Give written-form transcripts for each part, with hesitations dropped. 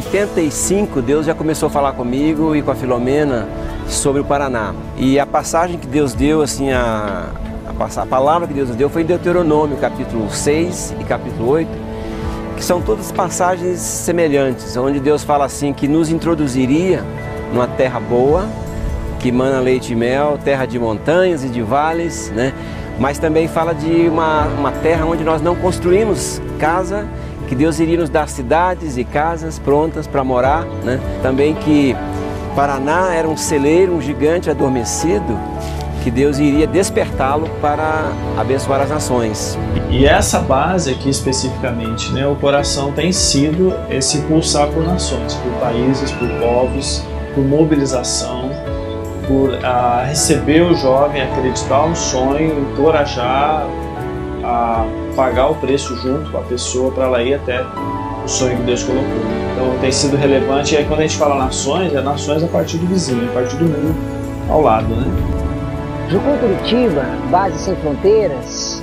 85, Deus já começou a falar comigo e com a Filomena sobre o Paraná. E a passagem que Deus deu, assim, a palavra que Deus nos deu foi em Deuteronômio, capítulo 6 e capítulo 8, que são todas passagens semelhantes, onde Deus fala assim que nos introduziria numa terra boa, que mana leite e mel, terra de montanhas e de vales, né? Mas também fala de uma terra onde nós não construímos casa, que Deus iria nos dar cidades e casas prontas para morar, né? Também que Paraná era um celeiro, um gigante adormecido, que Deus iria despertá-lo para abençoar as nações. E essa base aqui especificamente, né, o coração tem sido esse pulsar por nações, por países, por povos, por mobilização, por receber o jovem, acreditar no sonho, encorajar a pagar o preço junto com a pessoa para ela ir até o sonho que Deus colocou. Então tem sido relevante, e aí quando a gente fala nações, é nações a partir do vizinho, a partir do mundo ao lado, né? Jucum Curitiba, Base Sem Fronteiras,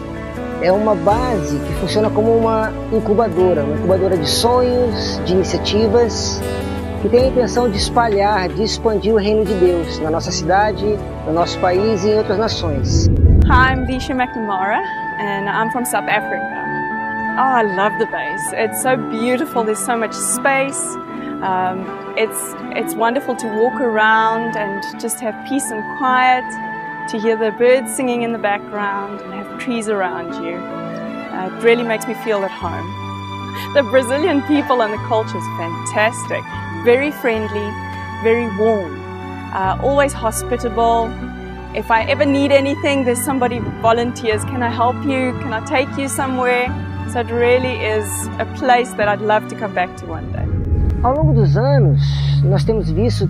é uma base que funciona como uma incubadora de sonhos, de iniciativas, que tem a intenção de espalhar, de expandir o reino de Deus na nossa cidade, no nosso país e em outras nações. Hi, I'm Visha McNamara and I'm from South Africa. Oh, I love the base. It's so beautiful, there's so much space. It's wonderful to walk around and just have peace and quiet, to hear the birds singing in the background and have trees around you. It really makes me feel at home. The Brazilian people and the culture is fantastic. Very friendly, very warm, always hospitable. If I ever need anything, there's somebody who volunteers. Can I help you? Can I take you somewhere? So it really is a place that I'd love to come back to one day. Ao longo dos anos, nós temos visto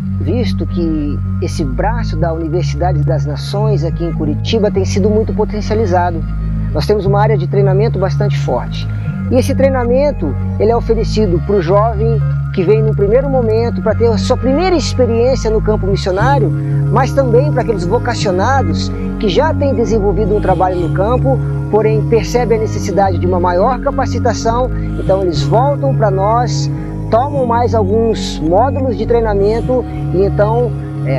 que esse braço da Universidade das Nações aqui em Curitiba tem sido muito potencializado. Nós temos uma área de treinamento bastante forte. E esse treinamento ele é oferecido para o jovem que vem no primeiro momento para ter a sua primeira experiência no campo missionário, mas também para aqueles vocacionados que já têm desenvolvido um trabalho no campo, porém percebem a necessidade de uma maior capacitação, então eles voltam para nós, tomam mais alguns módulos de treinamento e então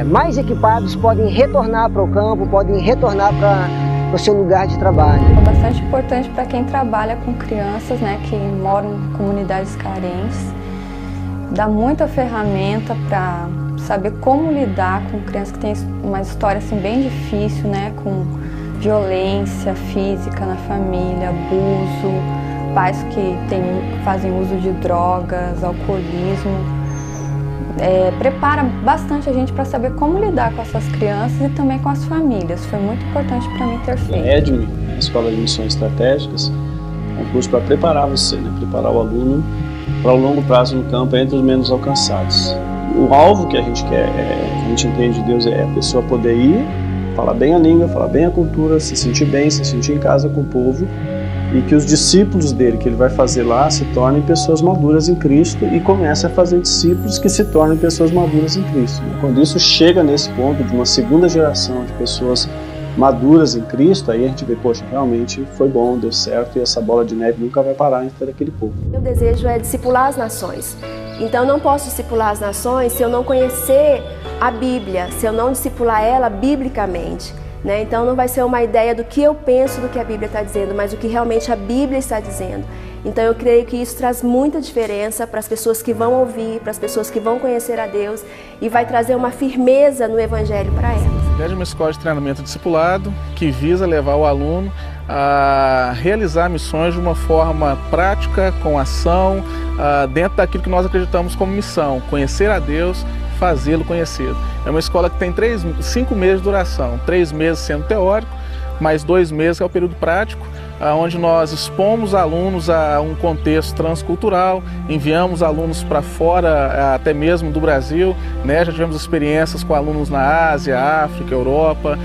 mais equipados podem retornar para o campo, podem retornar para o seu lugar de trabalho. É bastante importante para quem trabalha com crianças, né, que moram em comunidades carentes. Dá muita ferramenta para saber como lidar com crianças que têm uma história assim, bem difícil, né, com violência física na família, abuso, pais que fazem uso de drogas, alcoolismo. Prepara bastante a gente para saber como lidar com essas crianças e também com as famílias. Foi muito importante para mim ter feito. A EDME, a Escola de Missões Estratégicas, é um curso para preparar você, né? Preparar o aluno para o longo prazo no campo entre os menos alcançados. O alvo que a gente quer, que a gente entende de Deus, é a pessoa poder ir, falar bem a língua, falar bem a cultura, se sentir bem, se sentir em casa com o povo, e que os discípulos dele, que ele vai fazer lá, se tornem pessoas maduras em Cristo e comece a fazer discípulos que se tornem pessoas maduras em Cristo. Quando isso chega nesse ponto de uma segunda geração de pessoas maduras em Cristo, aí a gente vê, poxa, realmente foi bom, deu certo e essa bola de neve nunca vai parar entre aquele povo. Meu desejo é discipular as nações. Então eu não posso discipular as nações se eu não conhecer a Bíblia, se eu não discipular ela biblicamente. Então não vai ser uma ideia do que eu penso do que a Bíblia está dizendo, mas do que realmente a Bíblia está dizendo. Então eu creio que isso traz muita diferença para as pessoas que vão ouvir, para as pessoas que vão conhecer a Deus e vai trazer uma firmeza no Evangelho para elas. É uma escola de treinamento discipulado que visa levar o aluno a realizar missões de uma forma prática, com ação, dentro daquilo que nós acreditamos como missão, conhecer a Deus, fazê-lo conhecido. É uma escola que tem 5 meses de duração, 3 meses sendo teórico, mais 2 meses que é o período prático, onde nós expomos alunos a um contexto transcultural, enviamos alunos para fora, até mesmo do Brasil, né? Já tivemos experiências com alunos na Ásia, África, Europa,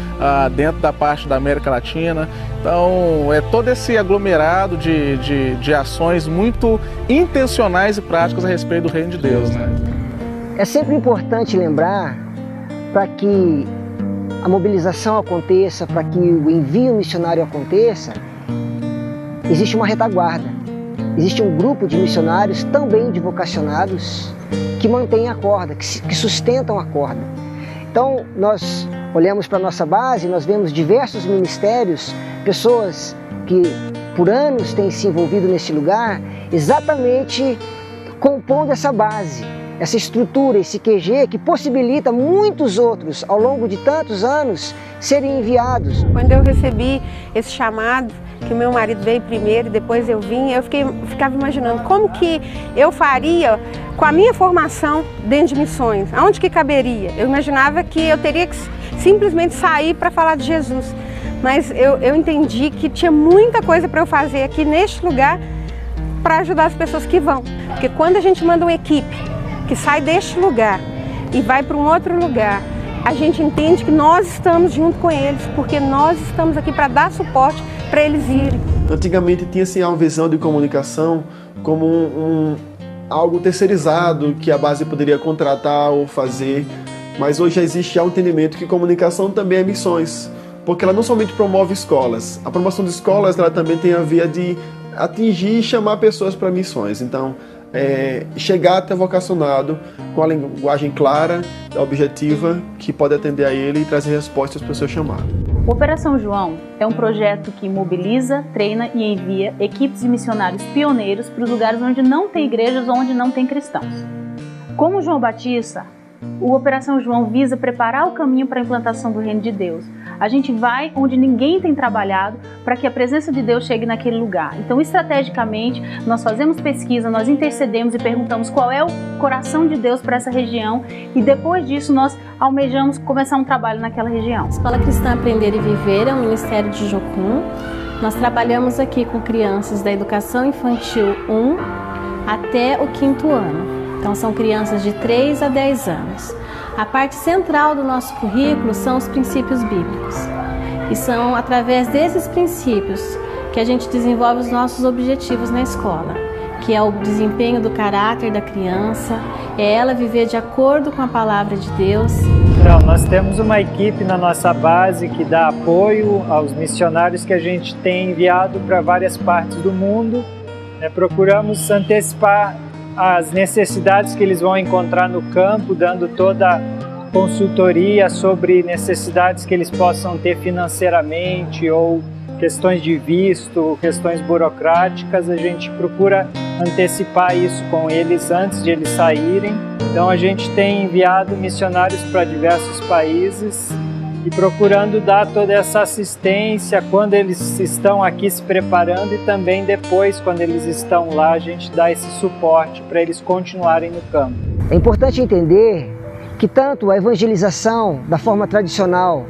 dentro da parte da América Latina. Então, é todo esse aglomerado de ações muito intencionais e práticas a respeito do reino de Deus, né? É sempre importante lembrar, para que a mobilização aconteça, para que o envio missionário aconteça, existe uma retaguarda. Existe um grupo de missionários, também de vocacionados, que mantêm a corda, que sustentam a corda. Então, nós olhamos para a nossa base, nós vemos diversos ministérios, pessoas que por anos têm se envolvido nesse lugar, exatamente compondo essa base, essa estrutura, esse QG que possibilita muitos outros, ao longo de tantos anos, serem enviados. Quando eu recebi esse chamado, que o meu marido veio primeiro e depois eu vim, eu ficava imaginando como que eu faria com a minha formação dentro de missões, aonde que caberia. Eu imaginava que eu teria que simplesmente sair para falar de Jesus, mas eu entendi que tinha muita coisa para eu fazer aqui neste lugar para ajudar as pessoas que vão. Porque quando a gente manda uma equipe que sai deste lugar e vai para um outro lugar, a gente entende que nós estamos junto com eles, porque nós estamos aqui para dar suporte para eles irem. Antigamente tinha-se uma visão de comunicação como algo terceirizado, que a base poderia contratar ou fazer, mas hoje já existe o entendimento que comunicação também é missões, porque ela não somente promove escolas, a promoção de escolas ela também tem a via de atingir e chamar pessoas para missões. Então, chegar até o vocacionado com a linguagem clara, objetiva, que pode atender a ele e trazer respostas para o seu chamado. O Operação João é um projeto que mobiliza, treina e envia equipes de missionários pioneiros para os lugares onde não tem igrejas ou onde não tem cristãos. Como João Batista, o Operação João visa preparar o caminho para a implantação do reino de Deus. A gente vai onde ninguém tem trabalhado para que a presença de Deus chegue naquele lugar. Então, estrategicamente, nós fazemos pesquisa, nós intercedemos e perguntamos qual é o coração de Deus para essa região e depois disso nós almejamos começar um trabalho naquela região. Escola Cristã Aprender e Viver é um ministério de Jocum. Nós trabalhamos aqui com crianças da educação infantil 1 até o 5º ano. Então são crianças de 3 a 10 anos. A parte central do nosso currículo são os princípios bíblicos. E são através desses princípios que a gente desenvolve os nossos objetivos na escola, que é o desempenho do caráter da criança, é ela viver de acordo com a palavra de Deus. Então, nós temos uma equipe na nossa base que dá apoio aos missionários que a gente tem enviado para várias partes do mundo. Procuramos antecipar as necessidades que eles vão encontrar no campo, dando toda consultoria sobre necessidades que eles possam ter financeiramente ou questões de visto, questões burocráticas. A gente procura antecipar isso com eles antes de eles saírem. Então a gente tem enviado missionários para diversos países e procurando dar toda essa assistência quando eles estão aqui se preparando e também depois, quando eles estão lá, a gente dá esse suporte para eles continuarem no campo. É importante entender que tanto a evangelização da forma tradicional,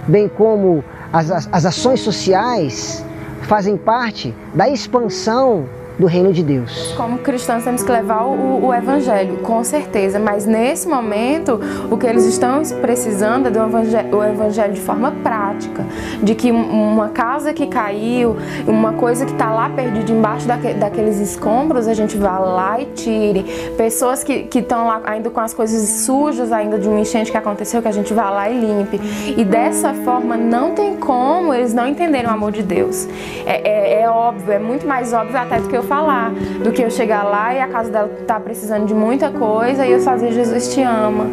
bem como as ações sociais, fazem parte da expansão do reino de Deus. Como cristãos temos que levar o evangelho, com certeza, mas nesse momento o que eles estão precisando é do evangelho de forma prática, de que uma casa que caiu, uma coisa que está lá perdida embaixo daqueles escombros, a gente vá lá e tire. Pessoas que estão lá ainda com as coisas sujas ainda de uma enchente que aconteceu, que a gente vá lá e limpe. E dessa forma não tem como eles não entenderem o amor de Deus. É óbvio, é muito mais óbvio até do que eu falar, do que eu chegar lá e a casa dela tá precisando de muita coisa e eu só dizer Jesus te ama.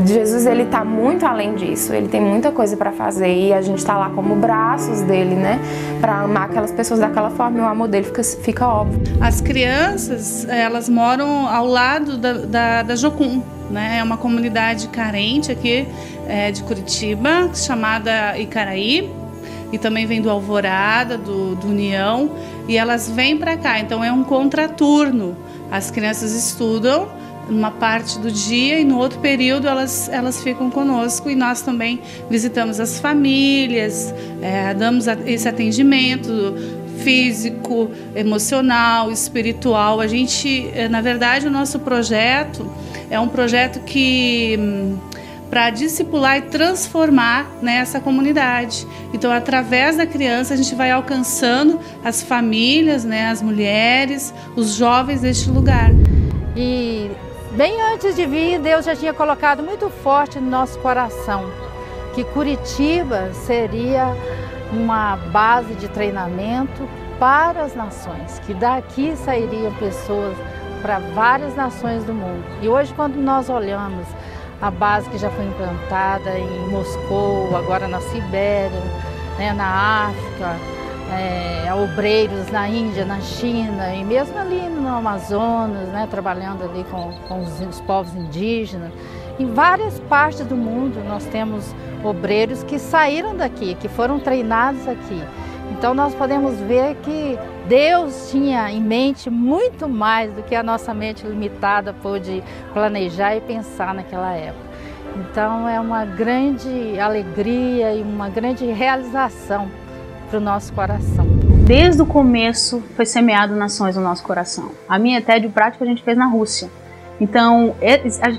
Jesus, ele tá muito além disso, ele tem muita coisa para fazer e a gente tá lá como braços dele, né, para amar aquelas pessoas daquela forma e o amor dele fica óbvio. As crianças, elas moram ao lado da Jocum, né, é uma comunidade carente aqui de Curitiba, chamada Icaraí. E também vem do Alvorada, do União, e elas vêm para cá. Então é um contraturno. As crianças estudam numa parte do dia e no outro período elas ficam conosco e nós também visitamos as famílias, damos esse atendimento físico, emocional, espiritual. A gente, na verdade, o nosso projeto é um projeto que para discipular e transformar, né, essa comunidade. Então, através da criança, a gente vai alcançando as famílias, né, as mulheres, os jovens deste lugar. E bem antes de vir, Deus já tinha colocado muito forte no nosso coração que Curitiba seria uma base de treinamento para as nações, que daqui sairiam pessoas para várias nações do mundo. E hoje, quando nós olhamos a base que já foi implantada em Moscou, agora na Sibéria, né, na África, obreiros na Índia, na China e mesmo ali no Amazonas, né, trabalhando ali com os povos indígenas. Em várias partes do mundo nós temos obreiros que saíram daqui, que foram treinados aqui. Então nós podemos ver que Deus tinha em mente muito mais do que a nossa mente limitada pôde planejar e pensar naquela época. Então é uma grande alegria e uma grande realização para o nosso coração. Desde o começo foi semeado nações no nosso coração. A minha tédio prática a gente fez na Rússia. Então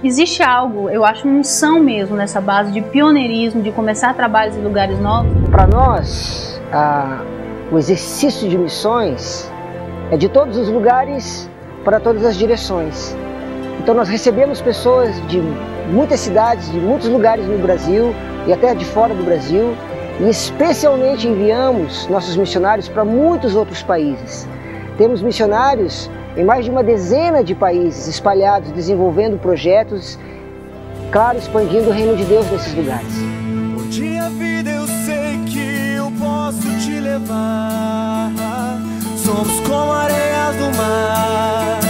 existe algo, eu acho uma unção mesmo nessa base de pioneirismo, de começar trabalhos em lugares novos. Para nós, o exercício de missões é de todos os lugares para todas as direções. Então nós recebemos pessoas de muitas cidades, de muitos lugares no Brasil e até de fora do Brasil, e especialmente enviamos nossos missionários para muitos outros países. Temos missionários em mais de uma dezena de países espalhados, desenvolvendo projetos, claro, expandindo o reino de Deus nesses lugares. Onde a vida eu sei que eu posso te levar. Somos como areias do mar,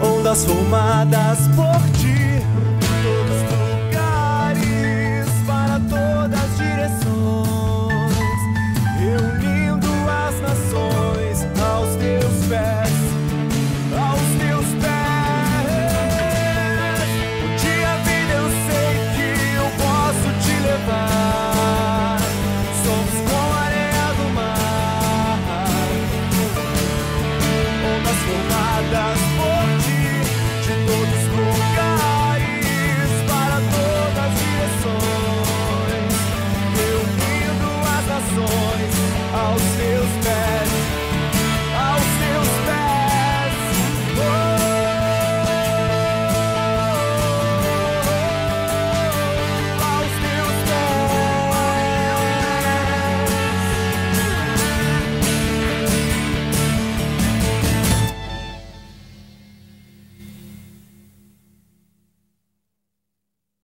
ondas formadas por